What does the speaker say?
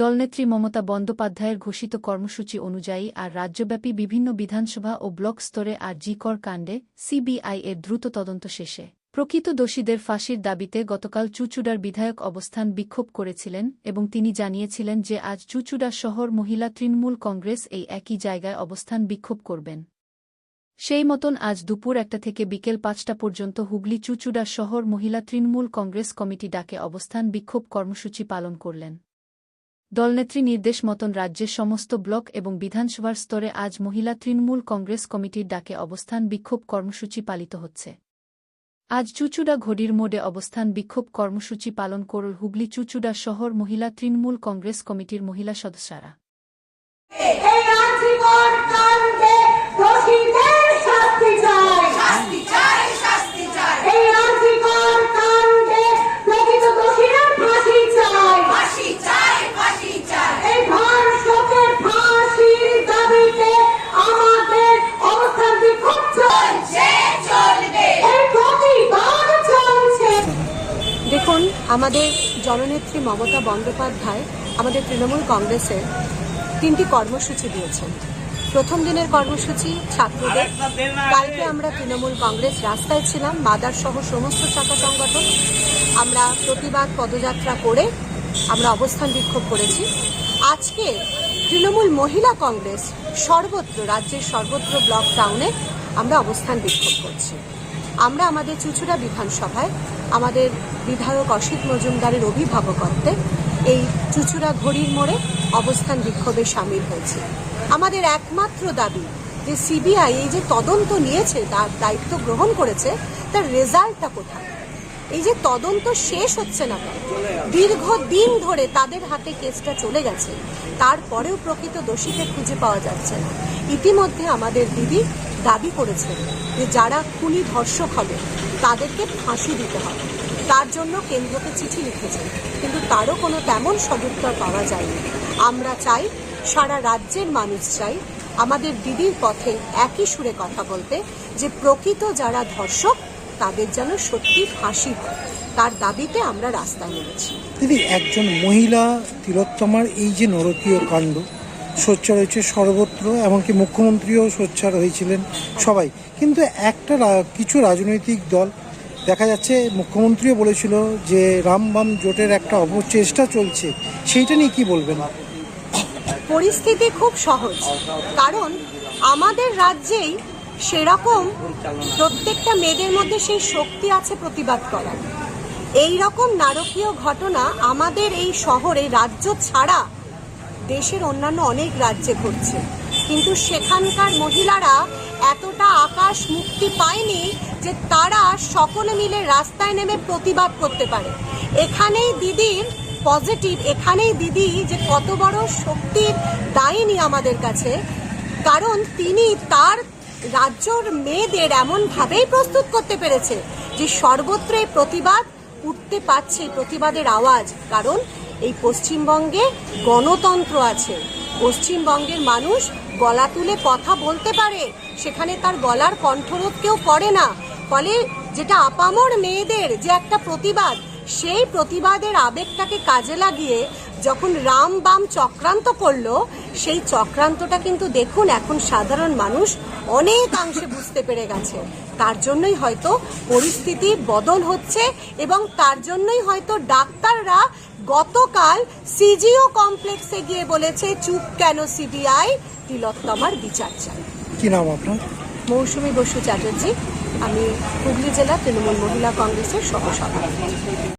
দলনেত্রী মমতা বন্দ্যোপাধ্যায়ের ঘোষিত কর্মসূচি অনুযায়ী আর রাজ্যব্যাপী বিভিন্ন বিধানসভা ও ব্লক স্তরে আর.জি. কর কাণ্ডে সিবিআই এর দ্রুত তদন্ত শেষে প্রকৃত দোষীদের ফাঁসির দাবিতে গতকাল চুঁচুড়ার বিধায়ক অবস্থান বিক্ষোভ করেছিলেন এবং তিনি জানিয়েছিলেন যে আজ চুঁচুড়া শহর মহিলা তৃণমূল কংগ্রেস এই একই জায়গায় অবস্থান বিক্ষোভ করবেন। সেই মতন আজ দুপুর 1টা থেকে বিকেল 5টা পর্যন্ত হুগলি চুঁচুড়া শহর মহিলা তৃণমূল কংগ্রেস কমিটি ডাকে অবস্থান বিক্ষোভ কর্মসূচি পালন করলেন। দলনেত্রী নির্দেশ মতন রাজ্যের সমস্ত ব্লক এবং বিধানসভার স্তরে আজ মহিলা তৃণমূল কংগ্রেস কমিটির ডাকে অবস্থান বিক্ষোভ কর্মসূচি পালিত হচ্ছে। আজ চুঁচুড়া ঘড়ির মোড়ে অবস্থান বিক্ষোভ কর্মসূচি পালন করল হুগলি চুঁচুড়া শহর মহিলা তৃণমূল কংগ্রেস কমিটির মহিলা সদস্যরা। দেখুন, আমাদের জননেত্রী মমতা বন্দ্যোপাধ্যায় আমাদের তৃণমূল কংগ্রেসের 3টি কর্মসূচি দিয়েছেন। প্রথম দিনের কর্মসূচি ছাত্রদের। কালকে আমরা তৃণমূল কংগ্রেস রাস্তায় ছিলাম, মাদার সহ সমস্ত শাখা সংগঠন আমরা প্রতিবাদ পদযাত্রা করে আমরা অবস্থান বিক্ষোভ করেছি। আজকে তৃণমূল মহিলা কংগ্রেস সর্বত্র, রাজ্যের সর্বত্র ব্লক টাউনে আমরা অবস্থান বিক্ষোভ করছি। আমরা আমাদের চুঁচুড়া বিধানসভায় আমাদের বিধায়ক অসিত মজুমদারের অভিভাবকত্বে এই চুঁচুড়া ঘড়ির মোড়ে অবস্থান বিক্ষোভে সামিল হয়েছে। আমাদের একমাত্র দাবি যে সিবিআই এই যে তদন্ত নিয়েছে, তার দায়িত্ব গ্রহণ করেছে, তার রেজাল্টটা কোথায়? এই যে তদন্ত শেষ হচ্ছে না, দীর্ঘদিন ধরে তাদের হাতে কেসটা চলে গেছে, তারপরেও প্রকৃত দোষীকে খুঁজে পাওয়া যাচ্ছে না। ইতিমধ্যে আমাদের দিদি দাবি করেছেন যে যারা খুনি ধর্ষক হবে তাদেরকে ফাঁসি দিতে হবে। তার জন্য কেন্দ্রকে চিঠি লিখেছেন, কিন্তু তারও কোনো তেমন সদুত্তর পাওয়া যায়নি। আমরা চাই, সারা রাজ্যের মানুষ চাই আমাদের দিদির পথে একই সুরে কথা বলতে, যে প্রকৃত যারা ধর্ষক তাদের যেন সত্যি ফাঁসি হয়। তার দাবিতে আমরা রাস্তায় নেমেছি। দিদি, একজন মহিলা তিলোত্তমার এই যে নরকীয় কাণ্ড সোচ্চার হয়েছে সর্বত্র, এমনকি মুখ্যমন্ত্রীও সোচ্চার হয়েছিলেন সবাই, কিন্তু কিছু রাজনৈতিক দল দেখা যাচ্ছে, মুখ্যমন্ত্রীও বলেছিল যে রাম বাম জোটের একটা অপচেষ্টা চলছে, সেইটা নিয়ে কি বলবেন? পরিস্থিতি খুব সহজ, কারণ আমাদের রাজ্যেই সেরকম প্রত্যেকটা মেয়েদের মধ্যে সেই শক্তি আছে প্রতিবাদ করার। এই রকম নারকীয় ঘটনা আমাদের এই শহরে, রাজ্য ছাড়া দেশের অন্যান্য অনেক রাজ্যে ঘটছে, কিন্তু সেখানকার মহিলারা এতটা আকাশ মুক্তি পায়নি যে তারা সকলে মিলে রাস্তায় নেমে প্রতিবাদ করতে পারে। এখানেই দিদির পজিটিভ, এখানেই দিদি যে কত বড় শক্তির দায়িনী আমাদের কাছে, কারণ তিনি তার রাজ্যর মেয়েদের এমনভাবেই প্রস্তুত করতে পেরেছে যে সর্বত্র এই প্রতিবাদ উঠতে পারছে, প্রতিবাদের আওয়াজ। কারণ এই পশ্চিমবঙ্গে গণতন্ত্র আছে, পশ্চিমবঙ্গের মানুষ গলা তুলে কথা বলতে পারে, সেখানে তার গলার কণ্ঠরোধ কেউ করে না। ফলে যেটা আপামর মেয়েদের যে একটা প্রতিবাদ, সেই প্রতিবাদের আবেগটাকে কাজে লাগিয়ে যখন রাম বাম চক্রান্ত করলো, সেই চক্রান্তটা কিন্তু দেখুন এখন সাধারণ মানুষ অনেকাংশে বুঝতে পেরে গেছে। তার জন্যই হয়তো পরিস্থিতি বদল হচ্ছে, এবং তার জন্যই হয়তো ডাক্তাররা গতকাল সিজিও কমপ্লেক্সে গিয়ে বলেছে, চুপ কেন সিবিআই, তিলোত্তমার বিচার চাই। কি নাম আপনার? মৌসুমী বসু চ্যাটার্জি। আমি হুগলি জেলা তৃণমূল মহিলা কংগ্রেসের সহসভাপতি।